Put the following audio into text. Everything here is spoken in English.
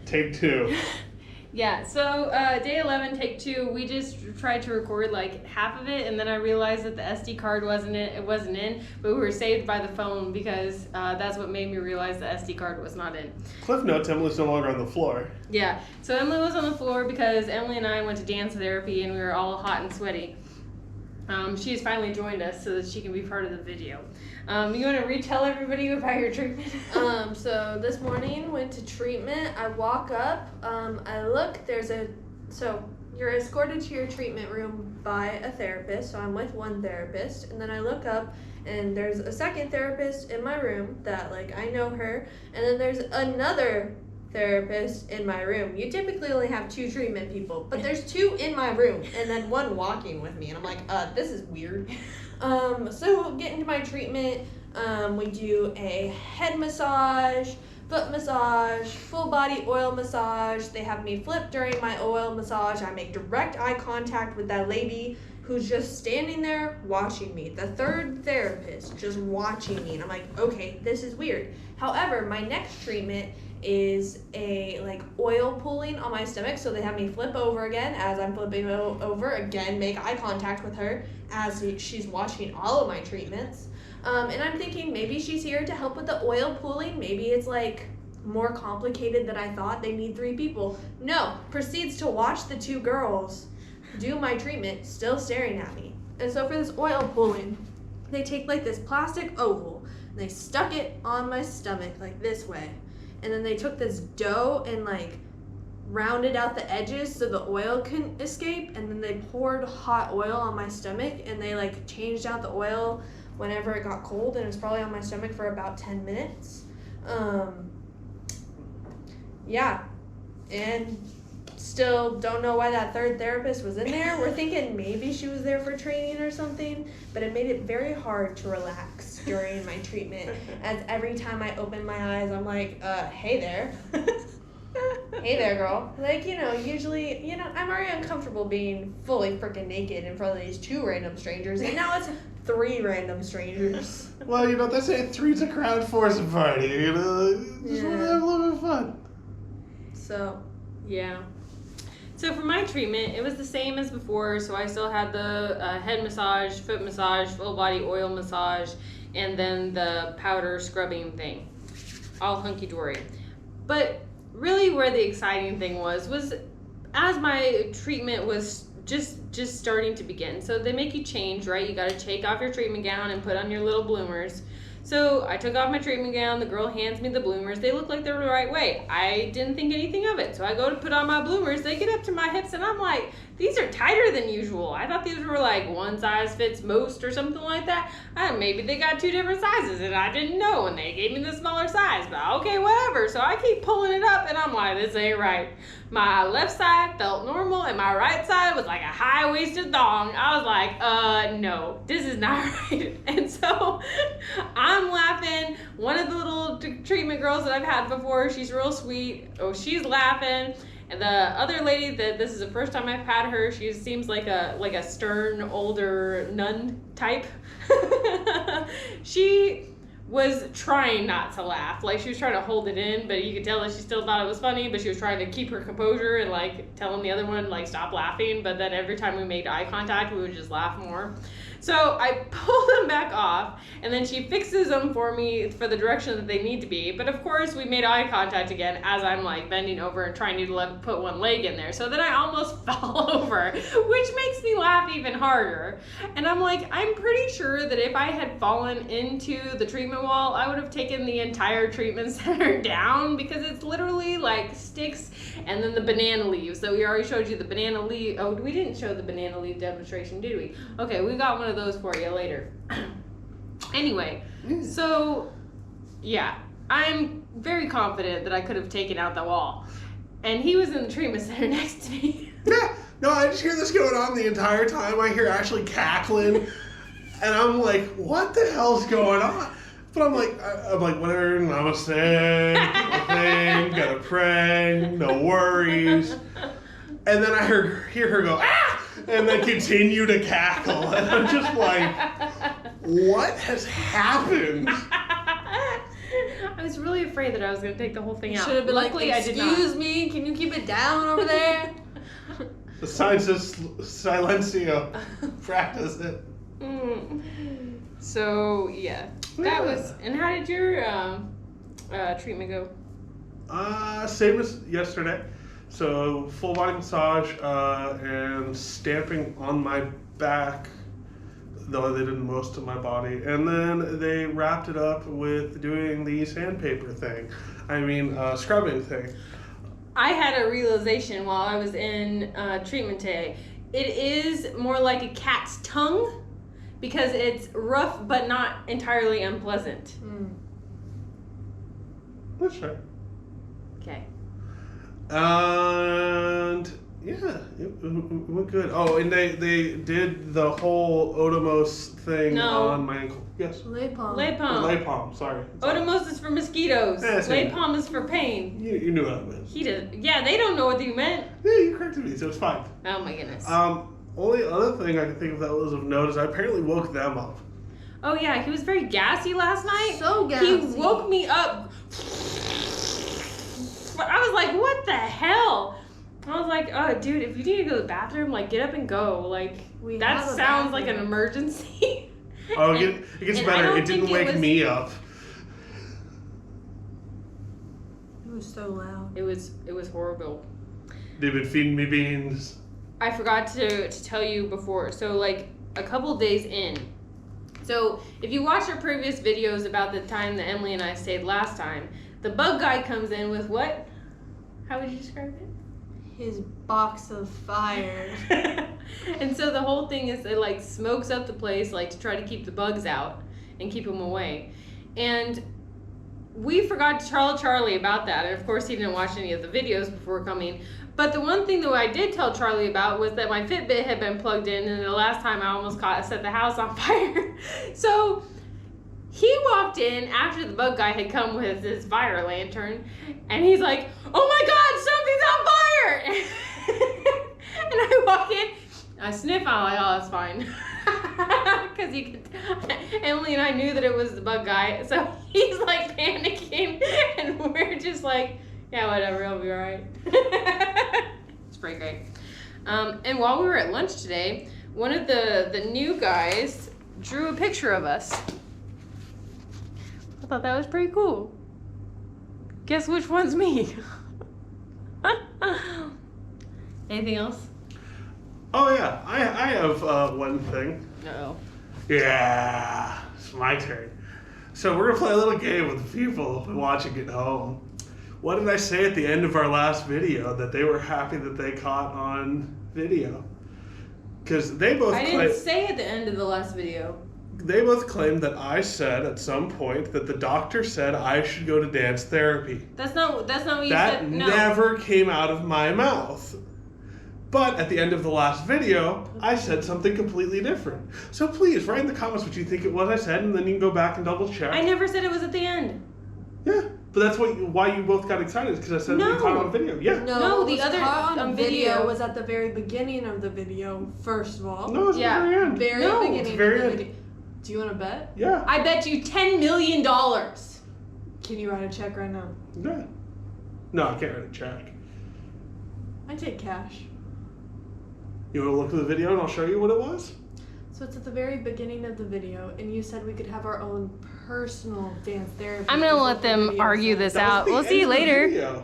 take 2. Yeah, so day 11, take 2, we just tried to record like half of it, and then I realized that the SD card wasn't in, but we were saved by the phone because that's what made me realize the SD card was not in. Cliff notes, Emily's no longer on the floor. Yeah, so Emily was on the floor because Emily and I went to dance therapy and we were all hot and sweaty. She's finally joined us so that she can be part of the video. You want to retell everybody about your treatment? So this morning, went to treatment. I walk up, I look, so you're escorted to your treatment room by a therapist, so I'm with one therapist, and then I look up, and there's a second therapist in my room that, like, I know her, and then there's another therapist in my room. You typically only have 2 treatment people, but there's 2 in my room, and then 1 walking with me, and I'm like, this is weird. So getting to my treatment, we do a head massage, foot massage, full body oil massage. They have me flip during my oil massage. I make direct eye contact with that lady who's just standing there watching me. The third therapist just watching me, and I'm like, okay, this is weird. However, my next treatment is a oil pulling on my stomach, so they have me flip over again. As I'm flipping over again, make eye contact with her as she's watching all of my treatments, and I'm thinking maybe she's here to help with the oil pulling. Maybe it's more complicated than I thought. They need 3 people. No, proceeds to watch the 2 girls do my treatment, still staring at me. And so for this oil pulling, they take this plastic oval and they stuck it on my stomach this way. And then they took this dough and rounded out the edges so the oil couldn't escape, and then they poured hot oil on my stomach, and they changed out the oil whenever it got cold, and it was probably on my stomach for about 10 minutes. Yeah, and still don't know why that third therapist was in there. We're thinking maybe she was there for training or something, but it made it very hard to relax during my treatment, as every time I open my eyes, I'm like, hey there. Hey there, girl. Usually, I'm already uncomfortable being fully freaking naked in front of these 2 random strangers, and now it's 3 random strangers. Well, they say 3's a crowd, 4's a party, Just want to have a little bit of fun. So, yeah. So for my treatment, it was the same as before. So I still had the head massage, foot massage, full body oil massage, and then the powder scrubbing thing. All hunky-dory. But really where the exciting thing was as my treatment was just starting to begin. So they make you change, right? You got to take off your treatment gown and put on your little bloomers. So I took off my treatment gown, the girl hands me the bloomers. They look like they're the right way. I didn't think anything of it. So I go to put on my bloomers. They get up to my hips and I'm like, these are tighter than usual. I thought these were one size fits most or something like that. Maybe they got 2 different sizes and I didn't know, and they gave me the smaller size, but okay, whatever. So I keep pulling it up and I'm like, this ain't right. My left side felt normal and my right side was like a high-waisted thong. I was like, no, this is not right. And so I'm laughing. One of the little treatment girls that I've had before, she's real sweet. Oh, she's laughing. And the other lady, this is the first time I've had her, she seems like a stern, older nun type. She was trying not to laugh. She was trying to hold it in, but you could tell that she still thought it was funny, but she was trying to keep her composure and telling the other one stop laughing. But then every time we made eye contact, we would just laugh more. So I pull them back off, and then she fixes them for me for the direction that they need to be. But of course, we made eye contact again as I'm bending over and trying to put one leg in there. So then I almost fell over, which makes me laugh even harder. And I'm like, I'm pretty sure that if I had fallen into the treatment wall, I would have taken the entire treatment center down, because it's literally sticks and then the banana leaves. So we already showed you the banana leaf. Oh, we didn't show the banana leaf demonstration, did we? Okay, we got one of those for you later. Anyway, so yeah, I'm very confident that I could have taken out the wall. And he was in the treatment center next to me. Yeah, no, I just hear this going on the entire time. I hear Ashley cackling, and I'm like, what the hell's going on? But I'm like, whatever, namaste, nothing, gotta pray, no worries. And then I hear her go, ah! And then continue to cackle. And I'm just like, what has happened? I was really afraid that I was going to take the whole thing You out. should have been Luckily, like, I did not. excuse me, can you keep it down over there? The sign says silencio. Practice it. So, yeah. That was... And how did your treatment go? Same as yesterday. So full body massage and stamping on my back, though they did most of my body. And then they wrapped it up with doing the sandpaper thing. Scrubbing thing. I had a realization while I was in treatment today. It is more like a cat's tongue because it's rough but not entirely unpleasant. That's right. Okay. And yeah, it went good. Oh, and they did the whole Odomos thing No. on my ankle. Yes. Lay palm. Lay Or palm. lay palm, sorry. Odomos is for mosquitoes. Yeah, same. Lay palm is for pain. You knew what I meant. He did. Yeah, they don't know what you meant. Yeah, you corrected me, so it's fine. Oh my goodness. Only other thing I can think of that was of note is I apparently woke them up. Oh yeah, he was very gassy last night. So gassy. He woke me up. I was like, what the hell? I was like, oh dude, if you need to go to the bathroom, like get up and go. Like We that have a sounds like an bathroom. emergency. Oh, And- it gets and I better. don't It didn't think it wake was- me up. It was so loud. It was horrible. They've been feeding me beans. I forgot to tell you before. So like a couple days in. So if you watch our previous videos about the time that Emily and I stayed last time, the bug guy comes in with what? How would you describe it? His box of fire. And so the whole thing is it like smokes up the place like to try to keep the bugs out and keep them away. And we forgot to tell Charlie about that. And of course he didn't watch any of the videos before coming. But the one thing that I did tell Charlie about was that my Fitbit had been plugged in, and the last time I almost set the house on fire. So he walked in after the bug guy had come with his fire lantern, and he's like, "Oh my God, something's on fire!" And I walk in, I sniff, I'm like, "Oh, it's fine." Because you could, Emily and I knew that it was the bug guy, so he's like panicking, and we're just like, yeah, whatever, it'll be alright. It's pretty great. And while we were at lunch today, one of the new guys drew a picture of us. I thought that was pretty cool. Guess which one's me? Anything else? Oh yeah, I have one thing. No. Yeah, it's my turn. So we're gonna play a little game with the people watching at home. What did I say at the end of our last video that they were happy that they caught on video? Because they both I didn't say at the end of the last video. they both claimed that I said at some point that the doctor said I should go to dance therapy. That's not what you That said. No. never came out of my mouth. But at the end of the last video, I said something completely different. So please write in the comments what you think it was I said, and then you can go back and double check. I never said it was at the end. Yeah, but that's why you both got excited, because I said No. we caught it on video. Yeah. No, what the was other caught on video video was at the very beginning of the video, first of all. No, it's Yeah. at the very end. Very No, it's beginning very of the end. video. Do you want to bet? Yeah. I bet you $10 million. Can you write a check right now? Yeah. No, I can't write a check. I take cash. You want to look at the video and I'll show you what it was? So it's at the very beginning of the video, and you said we could have our own personal dance therapy. I'm gonna is let what the them video argue said. this That was out. the We'll see you end of the later. video.